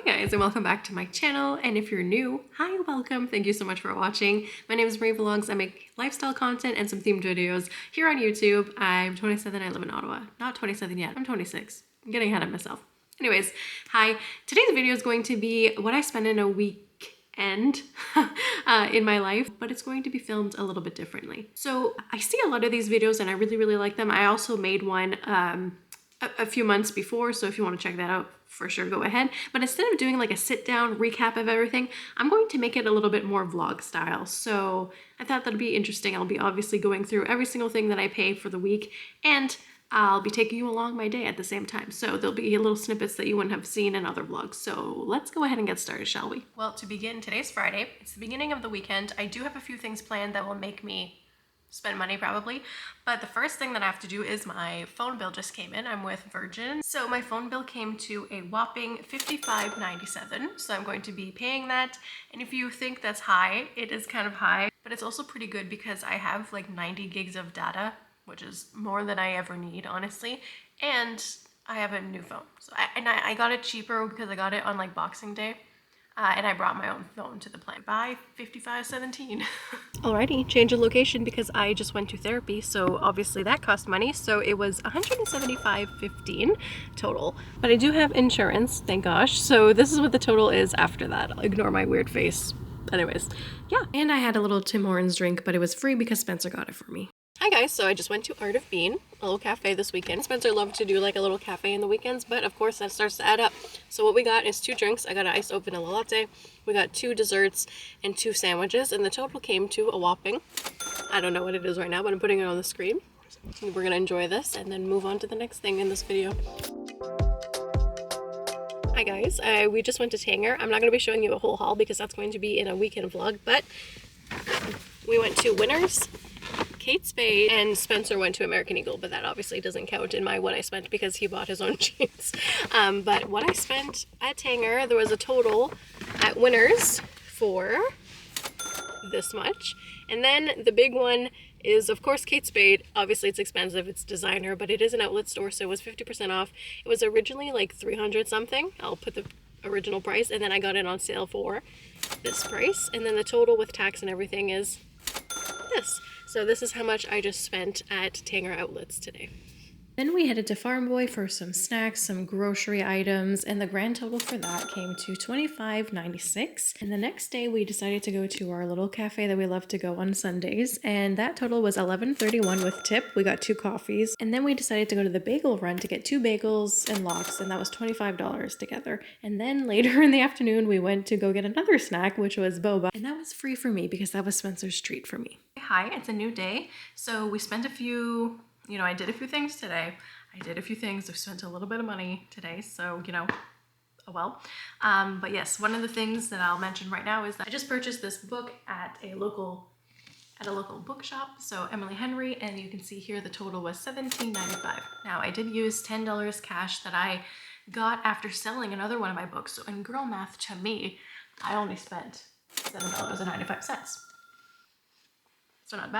Guys, and welcome back to my channel. And if you're new, hi, welcome. Thank you so much for watching. My name is Marie Vlogs. I make lifestyle content and some themed videos here on YouTube. I'm 27. I live in Ottawa. Not 27 yet. I'm 26. I'm getting ahead of myself. Anyways, hi. Today's video is going to be what I spend in a weekend in my life, but it's going to be filmed a little bit differently. So I see a lot of these videos and I really like them. I also made one a few months before, so if you want to check that out, for sure, go ahead. But instead of doing like a sit down recap of everything, I'm going to make it a little bit more vlog style. So I thought that'd be interesting. I'll be obviously going through every single thing that I pay for the week, and I'll be taking you along my day at the same time. So there'll be little snippets that you wouldn't have seen in other vlogs. So let's go ahead and get started, shall we? Well, to begin, today's Friday. It's the beginning of the weekend. I do have a few things planned that will make me spend money probably, but the first thing that I have to do is my phone bill just came in. I'm with Virgin, so my phone bill came to a whopping $55.97, so I'm going to be paying that. And if you think that's high, it is kind of high, but it's also pretty good because I have like 90 gigs of data, which is more than I ever need, honestly, and I have a new phone. So I got it cheaper because I got it on like Boxing Day. And I brought my own phone to the plant by $55.17. Alrighty, change of location because I just went to therapy, so obviously that cost money. So it was $175.15 total. But I do have insurance, thank gosh. So this is what the total is after that. I'll ignore my weird face. Anyways, yeah. And I had a little Tim Hortons drink, but it was free because Spencer got it for me. Hi guys, so I just went to Art of Bean, a little cafe this weekend. Spencer loved to do like a little cafe in the weekends, but of course that starts to add up. So what we got is 2 drinks. I got an iced oat vanilla latte. We got 2 desserts and 2 sandwiches, and the total came to a whopping, I don't know what it is right now, but I'm putting it on the screen. We're gonna enjoy this and then move on to the next thing in this video. Hi guys, we just went to Tanger. I'm not gonna be showing you a whole haul because that's going to be in a weekend vlog, but we went to Winners, Kate Spade, and Spencer went to American Eagle, but that obviously doesn't count in my what I spent because he bought his own jeans. But what I spent at Tanger, there was a total at Winners for this much. And then the big one is, of course, Kate Spade. Obviously it's expensive, it's designer, but it is an outlet store, so it was 50% off. It was originally like 300 something. I'll put the original price, and then I got it on sale for this price. And then the total with tax and everything is this. So this is how much I just spent at Tanger Outlets today. Then we headed to Farm Boy for some snacks, some grocery items, and the grand total for that came to $25.96. And the next day we decided to go to our little cafe that we love to go on Sundays, and that total was $11.31 with tip. We got 2 coffees, and then we decided to go to the bagel run to get 2 bagels and lox, and that was $25 together. And then later in the afternoon we went to go get another snack, which was boba, and that was free for me because that was Spencer's treat for me. Hi, it's a new day, so we spent a few, I did a few things today. I spent a little bit of money today, so, oh well. But yes, one of the things that I'll mention right now is that I just purchased this book at a local bookshop, so Emily Henry, and you can see here the total was $17.95. Now, I did use $10 cash that I got after selling another one of my books, so in girl math, to me, I only spent $7.95. So not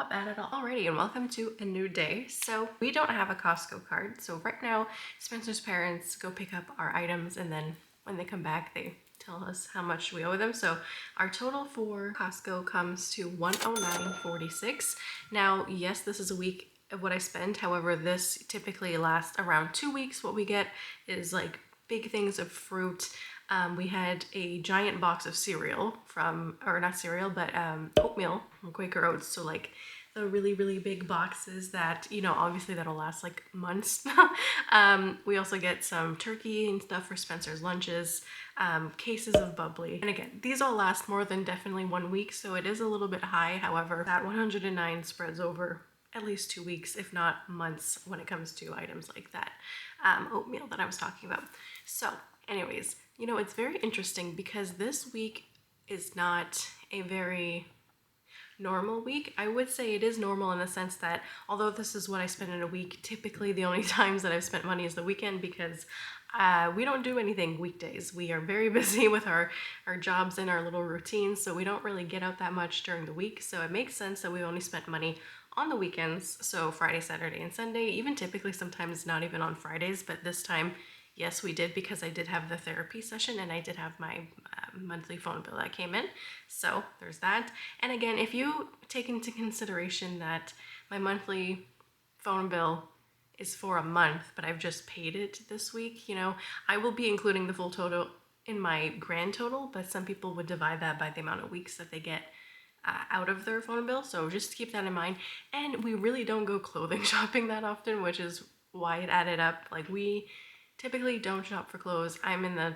bad at all. Alrighty, and welcome to a new day. So we don't have a Costco card. So right now, Spencer's parents go pick up our items, and then when they come back, they tell us how much we owe them. So our total for Costco comes to $109.46. Now, yes, this is a week of what I spend. However, this typically lasts around 2 weeks. What we get is like big things of fruit. We had a giant box of cereal oatmeal from Quaker Oats. So like the really big boxes that, obviously that'll last like months. We also get some turkey and stuff for Spencer's lunches, cases of bubbly. And again, these all last more than definitely 1 week, so it is a little bit high. However, that 109 spreads over at least 2 weeks, if not months, when it comes to items like that oatmeal that I was talking about. So anyways, it's very interesting because this week is not a very normal week. I would say it is normal in the sense that although this is what I spend in a week, typically the only times that I've spent money is the weekend because we don't do anything weekdays. We are very busy with our jobs and our little routines, so we don't really get out that much during the week. So it makes sense that we only spent money on the weekends, so Friday, Saturday, and Sunday, even typically sometimes not even on Fridays, but this time Yes, we did, because I did have the therapy session and I did have my monthly phone bill that came in. So there's that. And again, if you take into consideration that my monthly phone bill is for a month, but I've just paid it this week, you know, I will be including the full total in my grand total, but some people would divide that by the amount of weeks that they get out of their phone bill. So just keep that in mind. And we really don't go clothing shopping that often, which is why it added up. Like, we typically don't shop for clothes. I'm in the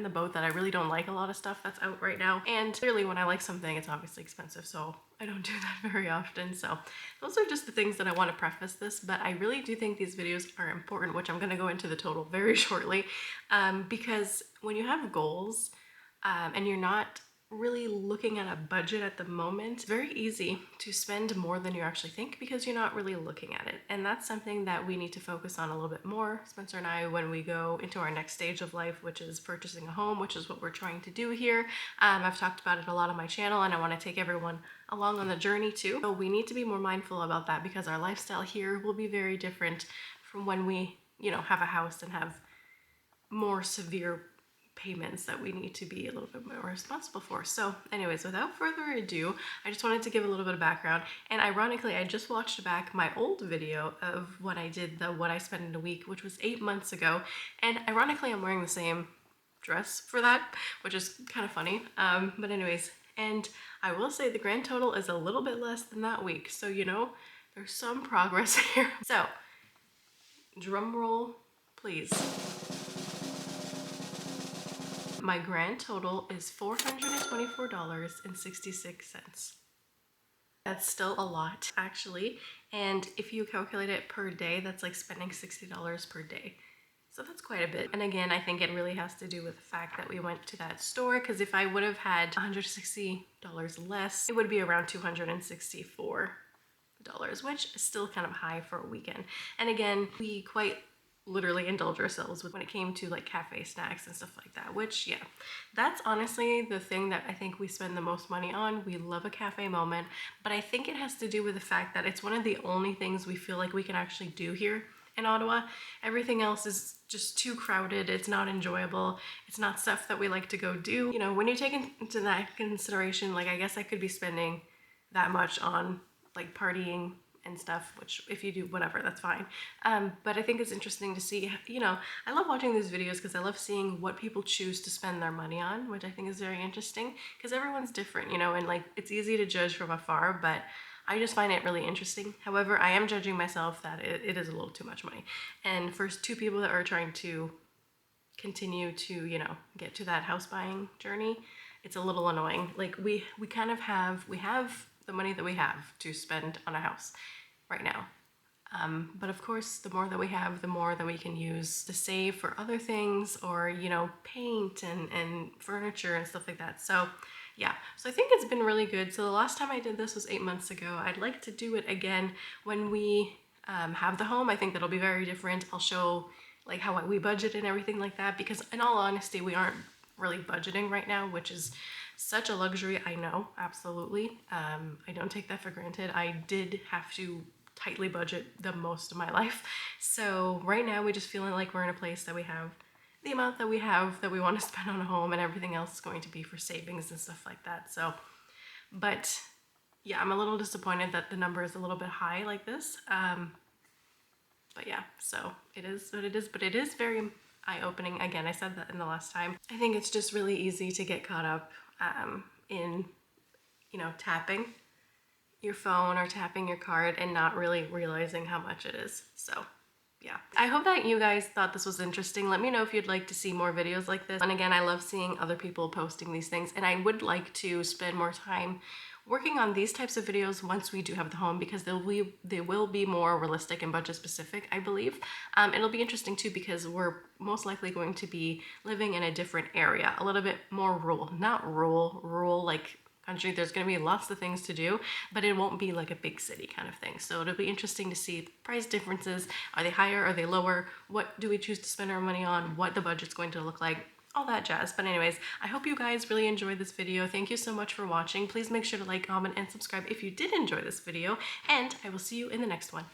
boat that I really don't like a lot of stuff that's out right now. And clearly when I like something, it's obviously expensive, so I don't do that very often. So those are just the things that I want to preface this, but I really do think these videos are important, which I'm going to go into the total very shortly, because when you have goals and you're not really looking at a budget at the moment, it's very easy to spend more than you actually think because you're not really looking at it. And that's something that we need to focus on a little bit more, Spencer and I, when we go into our next stage of life, which is purchasing a home, which is what we're trying to do here. I've talked about it a lot on my channel, and I want to take everyone along on the journey too. So we need to be more mindful about that, because our lifestyle here will be very different from when we, you know, have a house and have more severe payments that we need to be a little bit more responsible for. So anyways, without further ado, I just wanted to give a little bit of background. And ironically, I just watched back my old video of what I did, what I spent in a week, which was 8 months ago. And ironically, I'm wearing the same dress for that, which is kind of funny. But anyways, and I will say the grand total is a little bit less than that week. So, you know, there's some progress here. So drum roll, please. My grand total is $424.66. That's still a lot, actually. And if you calculate it per day, that's like spending $60 per day. So that's quite a bit. And again, I think it really has to do with the fact that we went to that store, because if I would have had $160 less, it would be around $264, which is still kind of high for a weekend. And again, we quite literally indulge ourselves with when it came to like cafe snacks and stuff like that, which, yeah, that's honestly the thing that I think we spend the most money on. We love a cafe moment, but I think it has to do with the fact that it's one of the only things we feel like we can actually do here in Ottawa. Everything else is just too crowded. It's not enjoyable. It's not stuff that we like to go do. You know, when you take into that consideration, like, I guess I could be spending that much on like partying and stuff, which if you do, whatever, that's fine. But I think it's interesting to see, you know, I love watching these videos because I love seeing what people choose to spend their money on, which I think is very interesting because everyone's different, you know, and like it's easy to judge from afar, but I just find it really interesting. However, I am judging myself that it is a little too much money. And for two people that are trying to continue to, you know, get to that house buying journey, it's a little annoying. Like we kind of have the money that we have to spend on a house right now. But of course, the more that we have, the more that we can use to save for other things, or, you know, paint and furniture and stuff like that. So yeah, so I think it's been really good. So the last time I did this was 8 months ago. I'd like to do it again when we have the home. I think that'll be very different. I'll show like how we budget and everything like that, because in all honesty, we aren't really budgeting right now, which is such a luxury. I know, absolutely. I don't take that for granted. I did have to tightly budget the most of my life. So right now we're just feeling like we're in a place that we have the amount that we have that we want to spend on a home, and everything else is going to be for savings and stuff like that. So, but yeah, I'm a little disappointed that the number is a little bit high like this. But yeah, so it is what it is, but it is very eye-opening. Again, I said that in the last time. I think it's just really easy to get caught up in, you know, tapping your phone or tapping your card and not really realizing how much it is. So yeah, I hope that you guys thought this was interesting. Let me know if you'd like to see more videos like this. And again, I love seeing other people posting these things, and I would like to spend more time working on these types of videos once we do have the home, because they will be more realistic and budget specific, I believe. It'll be interesting too, because we're most likely going to be living in a different area, a little bit more rural, not rural like country. There's going to be lots of things to do, but it won't be like a big city kind of thing. So it'll be interesting to see price differences. Are they higher? Are they lower? What do we choose to spend our money on? What the budget's going to look like? All that jazz. But anyways, I hope you guys really enjoyed this video. Thank you so much for watching. Please make sure to like, comment, and subscribe if you did enjoy this video, and I will see you in the next one.